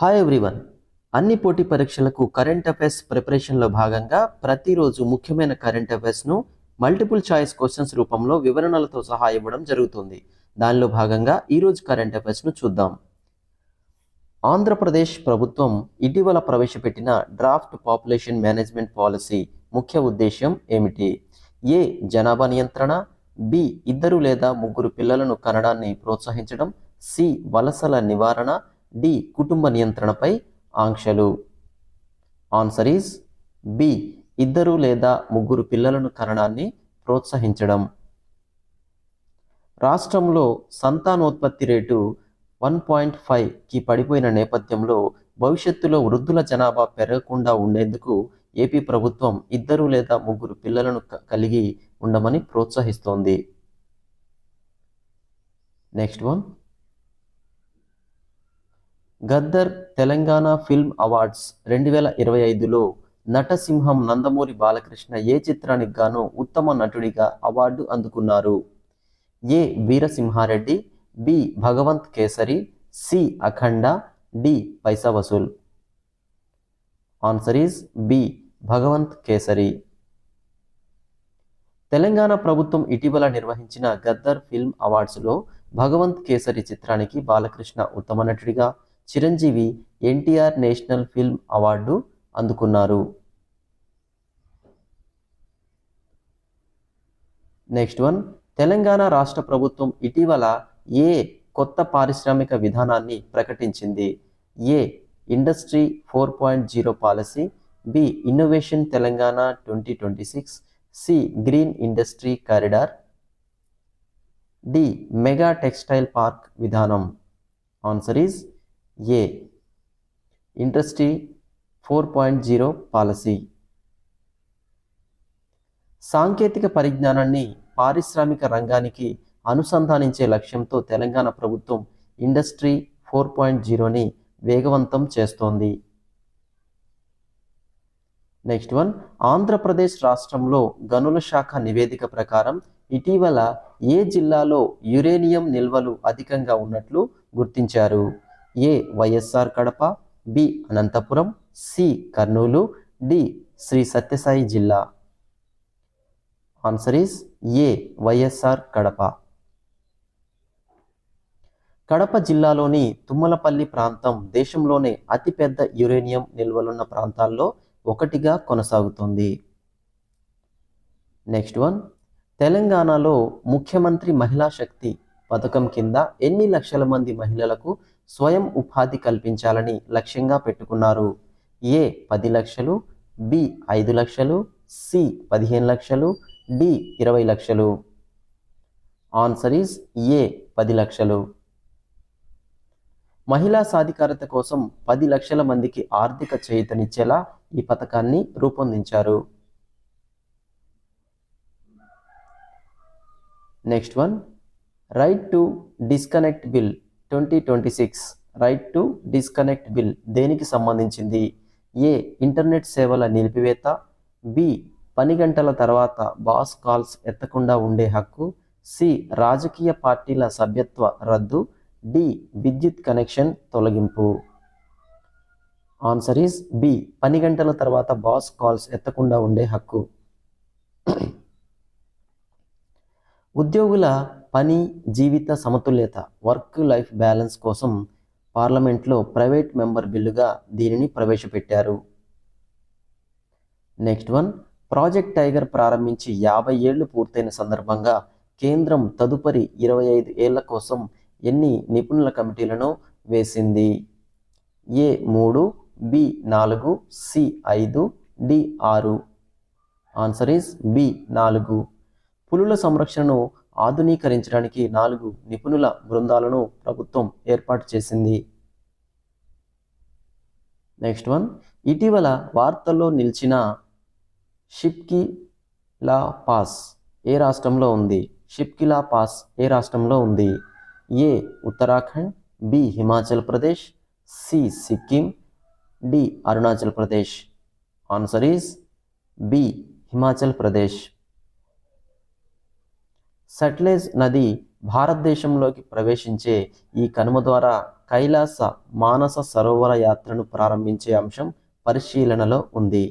Hi everyone. అన్ని పోటీ పరీక్షలకు కరెంట్ అఫైర్స్ ప్రిపరేషన్లో భాగంగా ప్రతిరోజు ముఖ్యమైన కరెంట్ అఫైర్స్ను మల్టిపుల్ చాయిస్ క్వశ్చన్స్ రూపంలో వివరణలతో సహా ఇవ్వడం జరుగుతుంది. దానిలో భాగంగా ఈరోజు కరెంట్ అఫైర్స్ను చూద్దాం. ఆంధ్రప్రదేశ్ ప్రభుత్వం ఇటీవల ప్రవేశపెట్టిన డ్రాఫ్ట్ పాపులేషన్ మేనేజ్మెంట్ పాలసీ ముఖ్య ఉద్దేశ్యం ఏమిటి? ఏ. జనాభా నియంత్రణ, బి. ఇద్దరు లేదా ముగ్గురు పిల్లలను కనడాన్ని ప్రోత్సహించడం, సి. వలసల నివారణ, డి. కుటుంబ నియంత్రణపై ఆంక్షలు. Answer is B. ఇద్దరు లేదా ముగ్గురు పిల్లలను కనడాన్ని ప్రోత్సహించడం. రాష్ట్రంలో సంతానోత్పత్తి రేటు 1.5కి పడిపోయిన నేపథ్యంలో భవిష్యత్తులో వృద్ధుల జనాభా పెరగకుండా ఉండేందుకు ఏపీ ప్రభుత్వం ఇద్దరు లేదా ముగ్గురు పిల్లలను కలిగి ఉండమని ప్రోత్సహిస్తోంది. Next one. Gaddar Telangana film awards 2025లో నటసింహం నందమూరి బాలకృష్ణ ఏ చిత్రానికి గాను ఉత్తమ నటుడిగా అవార్డు అందుకున్నారు? A. Veera Simha Reddy, B. Bhagavanth Kesari, C. Akhanda, D. Paisa Vasool. Answer is B. Bhagavanth Kesari. Telangana ప్రభుత్వం ఇటీవల నిర్వహించిన గద్దర్ ఫిల్మ్ అవార్డ్స్లో భగవంత్ కేసరి చిత్రానికి బాలకృష్ణ ఉత్తమ నటుడిగా, Chiranjeevi NTR national film award అందుకున్నారు. Next one. తెలంగాణ రాష్ట్ర ప్రభుత్వం ఇటీవల ఏ కొత్త పారిశ్రామిక విధానాన్ని ప్రకటించింది? A. Industry 4.0 policy, B. Innovation Telangana 2026, C. Green industry corridor, D. Mega textile park విధానం. Answer is A. Industry 4.0 policy. సాంకేతిక పరిజ్ఞానాన్ని పారిశ్రామిక రంగానికి అనుసంధానించే లక్ష్యంతో తెలంగాణ ప్రభుత్వం ఇండస్ట్రీ 4.0ని వేగవంతం చేస్తోంది. Next one. ఆంధ్రప్రదేశ్ రాష్ట్రంలో గనుల శాఖ నివేదిక ప్రకారం ఇటీవల ఏ జిల్లాలో యురేనియం నిల్వలు అధికంగా ఉన్నట్లు గుర్తించారు? A. YSR Kadapa, B. Anantapuram, C. Kurnool, D. Sri Sathya Sai జిల్లా. Answer is A. YSR Kadapa. Kadapa జిల్లాలోని తుమ్మలపల్లి ప్రాంతం దేశంలోనే అతిపెద్ద యురేనియం నిల్వలున్న ప్రాంతాల్లో ఒకటిగా కొనసాగుతుంది. Next one. తెలంగాణలో ముఖ్యమంత్రి మహిళా శక్తి పథకం కింద ఎన్ని లక్షల మంది మహిళలకు స్వయం ఉపాధి కల్పించాలని లక్ష్యంగా పెట్టుకున్నారు? ఏ. 10 లక్షలు, బి. 5 లక్షలు, సి. 15 లక్షలు, డి. 20 లక్షలు. ఆన్సర్ ఈజ్ ఏ. 10 లక్షలు. మహిళా సాధికారత కోసం 10 లక్షల మందికి ఆర్థిక చేయూతనిచ్చేలా ఈ పథకాన్ని రూపొందించారు. Next one. Right to disconnect bill 2026 right to disconnect bill దేనికి సంబంధించింది? ఏ. ఇంటర్నెట్ సేవల నిలిపివేత, బి. పని గంటల తర్వాత బాస్ కాల్స్ ఎత్తకుండా ఉండే హక్కు, సి. రాజకీయ పార్టీల సభ్యత్వ రద్దు, డి. విద్యుత్ కనెక్షన్ తొలగింపు. Answer is B. పని గంటల తర్వాత బాస్ కాల్స్ ఎత్తకుండా ఉండే హక్కు. ఉద్యోగుల పని జీవిత సమతుల్యత వర్క్ లైఫ్ బ్యాలెన్స్ కోసం పార్లమెంట్లో ప్రైవేట్ మెంబర్ బిల్లుగా దీనిని ప్రవేశపెట్టారు. Next one. ప్రాజెక్ట్ టైగర్ ప్రారంభించి 50 ఏళ్లు పూర్తయిన సందర్భంగా కేంద్రం తదుపరి 25 ఏళ్ల కోసం ఎన్ని నిపుణుల కమిటీలను వేసింది? A. 3, B. 4, C. 5, D. 6. Answer is B. 4. పులుల సంరక్షణను ఆధునీకరించడానికి 4 నిపుణుల బృందాలను ప్రభుత్వం ఏర్పాటు చేసింది. Next one. ఇటీవల వార్తల్లో నిలిచిన షిప్కిలా పాస్ ఏ రాష్ట్రంలో ఉంది? షిప్కిలా పాస్ ఏ రాష్ట్రంలో ఉంది? A. Uttarakhand, B. Himachal Pradesh, C. Sikkim, D. Arunachal Pradesh. Answer is B. Himachal Pradesh. Sutlej నది భారతదేశంలోకి ప్రవేశించే ఈ కనుమ ద్వారా కైలాస మానస సరోవర యాత్రను ప్రారంభించే అంశం పరిశీలనలో ఉంది.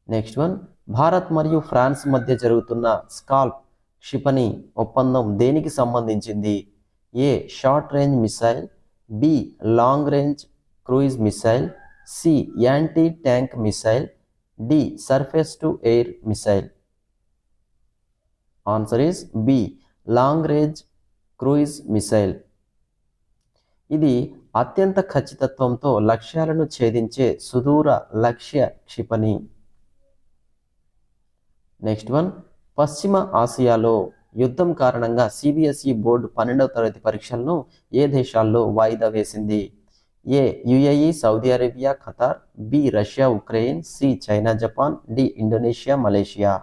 నెక్స్ట్ వన్, భారత్ మరియు ఫ్రాన్స్ మధ్య జరుగుతున్న స్కాల్ప్ క్షిపణి ఒప్పందం దేనికి సంబంధించింది? A short range missile, B long range cruise missile, C anti tank missile, D surface to air missile. Answer is B long range cruise missile. ఇది అత్యంత ఖచ్చితత్వంతో లక్ష్యాలను ఛేదించే సుదూర లక్ష్య క్షిపణి. నెక్స్ట్ వన్, పశ్చిమ ఆసియాలో యుద్ధం కారణంగా సిబిఎస్ఈ బోర్డు 12వ తరగతి పరీక్షలను ఏ దేశాల్లో వాయిదా వేసింది? A UAE Saudi Arabia Qatar, B Russia Ukraine, C China Japan, D Indonesia Malaysia.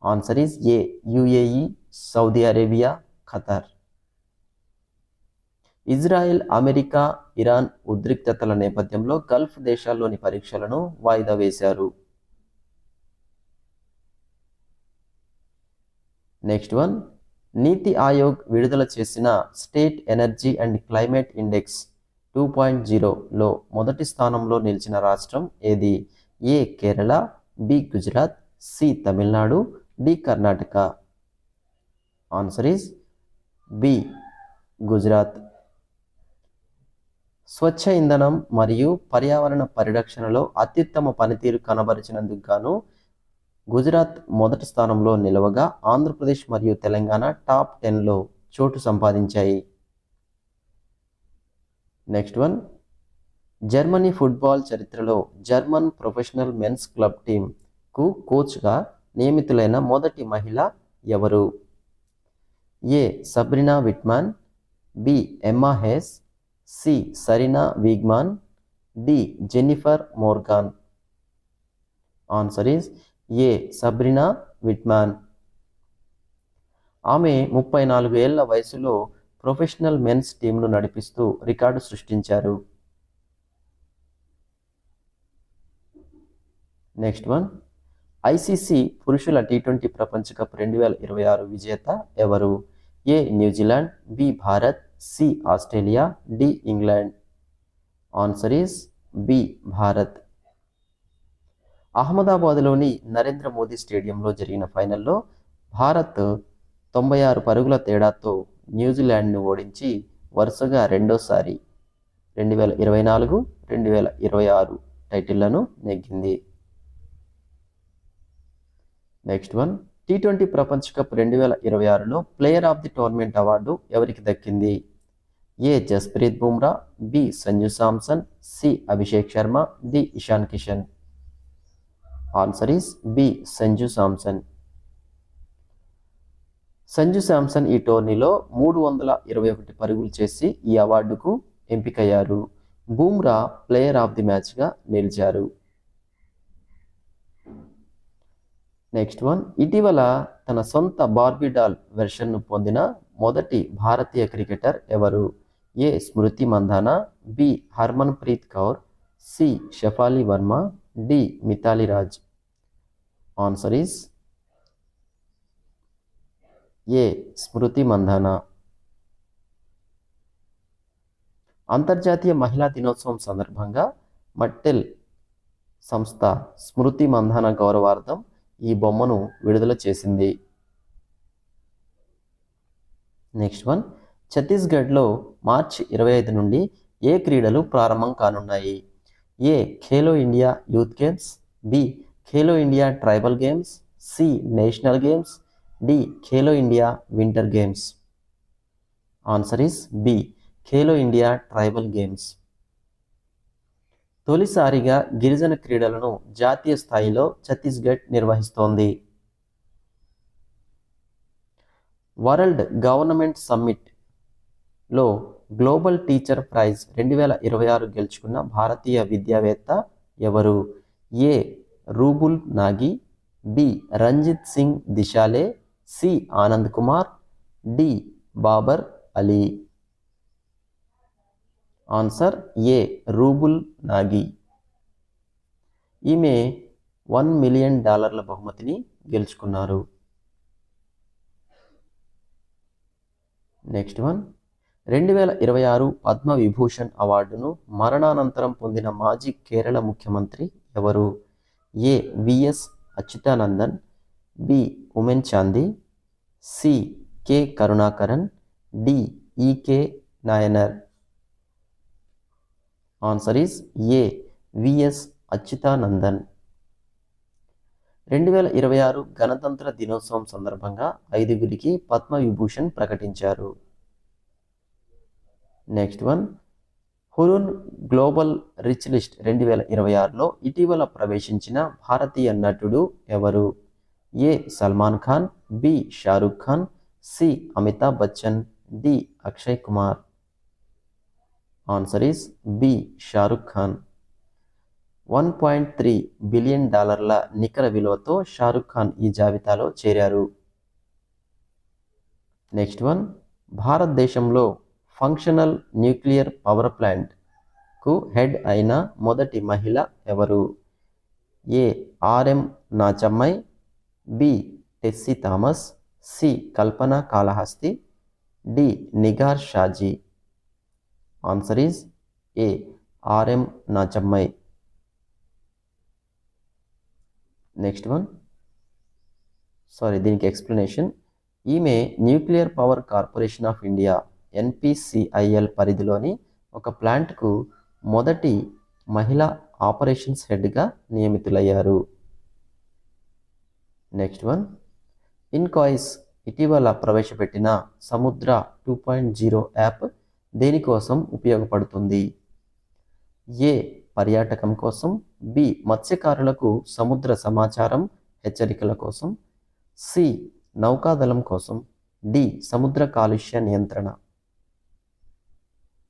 Answer is A UAE Saudi Arabia Qatar. Israel, America, Iran ఉద్రిక్తతల నేపథ్యంలో గల్ఫ్ దేశాల్లోని పరీక్షలను వాయిదా వేశారు. నెక్స్ట్ వన్, నీతి ఆయోగ్ విడుదల చేసిన state energy and climate index 2.0లో మొదటి స్థానంలో నిలిచిన రాష్ట్రం ఏది? A Kerala, B Gujarat, C Tamil Nadu, D Karnataka. Answer is B Gujarat. స్వచ్ఛ ఇంధనం మరియు పర్యావరణ పరిరక్షణలో అత్యుత్తమ పనితీరు కనబరిచినందుకు గాను గుజరాత్ మొదటి స్థానంలో నిలవగా ఆంధ్రప్రదేశ్ మరియు తెలంగాణ టాప్ 10లో చోటు సంపాదించాయి. నెక్స్ట్ వన్, జర్మనీ ఫుట్బాల్ చరిత్రలో జర్మన్ ప్రొఫెషనల్ మెన్స్ క్లబ్ టీంకు కోచ్గా నియమితులైన మొదటి మహిళ ఎవరు? A Sabrina Wittmann, B Emma Hess, C Sarina Wiegman, D Jennifer Morgan. Answer is A Sabrina Wittmann. ఆమె 34 ఏళ్ల వయసులో ప్రొఫెషనల్ మెన్స్ టీంను నడిపిస్తూ రికార్డు సృష్టించారు. నెక్స్ట్ వన్, ఐసీసీ పురుషుల టీ20 ప్రపంచ కప్ 2026 విజేత ఎవరు? A New Zealand, B Bharat, C Australia, D England. Answer is B Bharat. అహ్మదాబాద్లోని నరేంద్ర మోదీ స్టేడియంలో జరిగిన ఫైనల్లో భారత్ 96 పరుగుల తేడాతో న్యూజిలాండ్ను ఓడించి వరుసగా రెండోసారి 2024, 2026 టైటిళ్లను నెగ్గింది. నెక్స్ట్ వన్, టీ20 ప్రపంచ కప్ 2026లో player of the tournament award ఎవరికి దక్కింది? A Jasprit Bumrah, B Sanju Samson, C Abhishek Sharma, D Ishan Kishan. Answer is B Sanju Samson. Sanju Samson ఈ టోర్నీలో 321 పరుగులు చేసి ఈ అవార్డుకు ఎంపికయ్యారు. బుమ్రా ప్లేయర్ ఆఫ్ ది మ్యాచ్గా నిలిచారు. నెక్స్ట్ వన్, ఇటీవల తన సొంత బార్బీ డాల్ వెర్షన్ను పొందిన మొదటి భారతీయ క్రికెటర్ ఎవరు? A Smriti Mandhana, B Harman Preet Kaur, C Shafali Verma, D Mithali Raj. Answer is A Smriti Mandhana. అంతర్జాతీయ మహిళా దినోత్సవం సందర్భంగా మట్టెల్ సంస్థ స్మృతి మంధానా గౌరవార్థం ఈ బొమ్మను విడుదల చేసింది. నెక్స్ట్ వన్, ఛత్తీస్గఢ్లో మార్చి 25 నుండి ఏ క్రీడలు ప్రారంభం కానున్నాయి? A Khelo India youth games, B Khelo India tribal games, C national games, D Khelo India winter games. Answer is B Khelo India tribal games. తొలిసారిగా గిరిజన క్రీడలను జాతీయ స్థాయిలో ఛత్తీస్గఢ్ నిర్వహిస్తోంది. వరల్డ్ గవర్నమెంట్ సమ్మిట్లో గ్లోబల్ టీచర్ ప్రైజ్ 2026 గెలుచుకున్న భారతీయ విద్యావేత్త ఎవరు? A Rouble Nagi, B Ranjit Singh Disale, C Anand Kumar, D Babar Ali. Answer A Rouble Nagi. ఈమె $1 మిలియన్ బహుమతిని గెలుచుకున్నారు. నెక్స్ట్ వన్ 2026 పద్మవిభూషణ్ అవార్డును మరణానంతరం పొందిన మాజీ కేరళ ముఖ్యమంత్రి ఎవరు? A. VS Achuthanandan, B. Oommen Chandy, C. K. Karunakaran, D. EK Nayanar. Answer is A. VS Achuthanandan. 2026 గణతంత్ర దినోత్సవం సందర్భంగా 5గురికి పద్మవిభూషణ్ ప్రకటించారు. Next one Hurun global rich list 2026లో ఇటీవల ప్రవేశించిన భారతీయ నటుడు ఎవరు? A. Salman Khan, B. Shahrukh Khan, C. Amitabh Bachchan, D. Akshay Kumar. Answer is B. Shahrukh Khan. $1.3 billion నికర విలువతో షారుఖ్ ఖాన్ ఈ జాబితాలో చేరారు. నెక్స్ట్ వన్ భారతదేశంలో ఫంక్షనల్ న్యూక్లియర్ పవర్ ప్లాంట్కు హెడ్ అయిన మొదటి మహిళ ఎవరు? A. RM Nachammai, B. Tessy Thomas, C. Kalpana Kalahasti, D. Nigar Shaji. Answer is A. RM Nachammai. Next one దీనికి ఎక్స్ప్లెనేషన్. ఈమె nuclear power corporation of India NPCIL పరిధిలోని ఒక ప్లాంట్కు మొదటి మహిళా ఆపరేషన్స్ హెడ్గా నియమితులయ్యారు. నెక్స్ట్ వన్ ఇన్కాయిస్ ఇటీవల ప్రవేశపెట్టిన సముద్ర 2.0 యాప్ దేనికోసం ఉపయోగపడుతుంది? ఏ. పర్యాటకం కోసం, బి. మత్స్యకారులకు సముద్ర సమాచారం హెచ్చరికల కోసం, సి. నౌకాదళం కోసం, డి. సముద్ర కాలుష్య నియంత్రణ.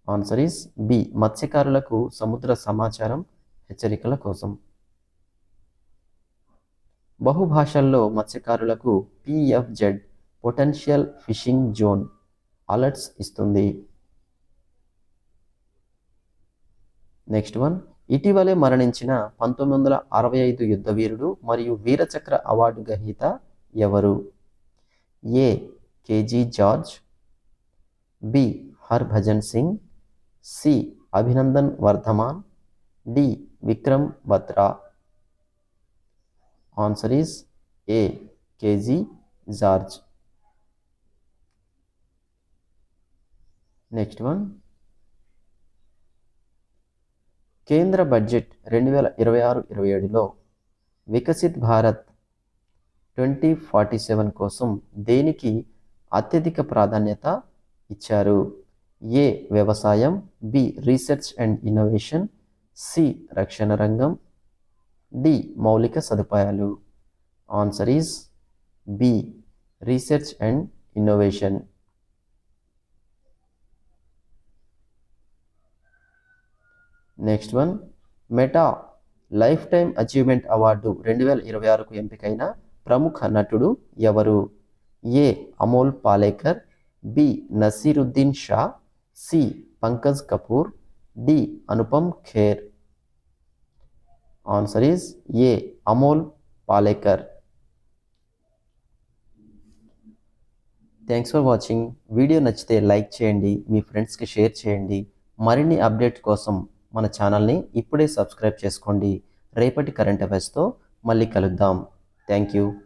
Answer is B. మత్స్యకారులకు సముద్ర సమాచారం హెచ్చరికల కోసం. బహుభాషల్లో మత్స్యకారులకు PFZ potential fishing zone alerts ఇస్తుంది. నెక్స్ట్ వన్ ఇటీవలే మరణించిన 1965 యుద్ధవీరుడు మరియు వీరచక్ర అవార్డు గ్రహీత ఎవరు? A. KG George, B. Harbhajan Singh, C. Abhinandan Varthaman, D. Vikram Batra. Answer is A. KG George. Next one కేంద్ర బడ్జెట్ 2026-27లో వికసిత్ భారత్ 2047 కోసం దేనికి అత్యధిక ప్రాధాన్యత ఇచ్చారు? ఏ. వ్యవసాయం, B. Research and innovation, C. రక్షణ రంగం, డి. మౌలిక సదుపాయాలు. Answer is B. Research and innovation. Next one Meta lifetime achievement award 2026కు ఎంపికైన ప్రముఖ నటుడు ఎవరు? A. Amol Palekar, B. Naseeruddin Shah, C. Pankaj Kapoor, D. Anupam Kher. Answer is A. Amol Palekar. Thanks for watching. Video నచ్చితే లైక్ చేయండి, మీ ఫ్రెండ్స్కి షేర్ చేయండి. మరిన్ని అప్డేట్ కోసం మన ఛానల్ని ఇప్పుడే సబ్స్క్రైబ్ చేసుకోండి. రేపటి కరెంట్ అఫైర్స్తో మళ్ళీ కలుద్దాం. Thank you.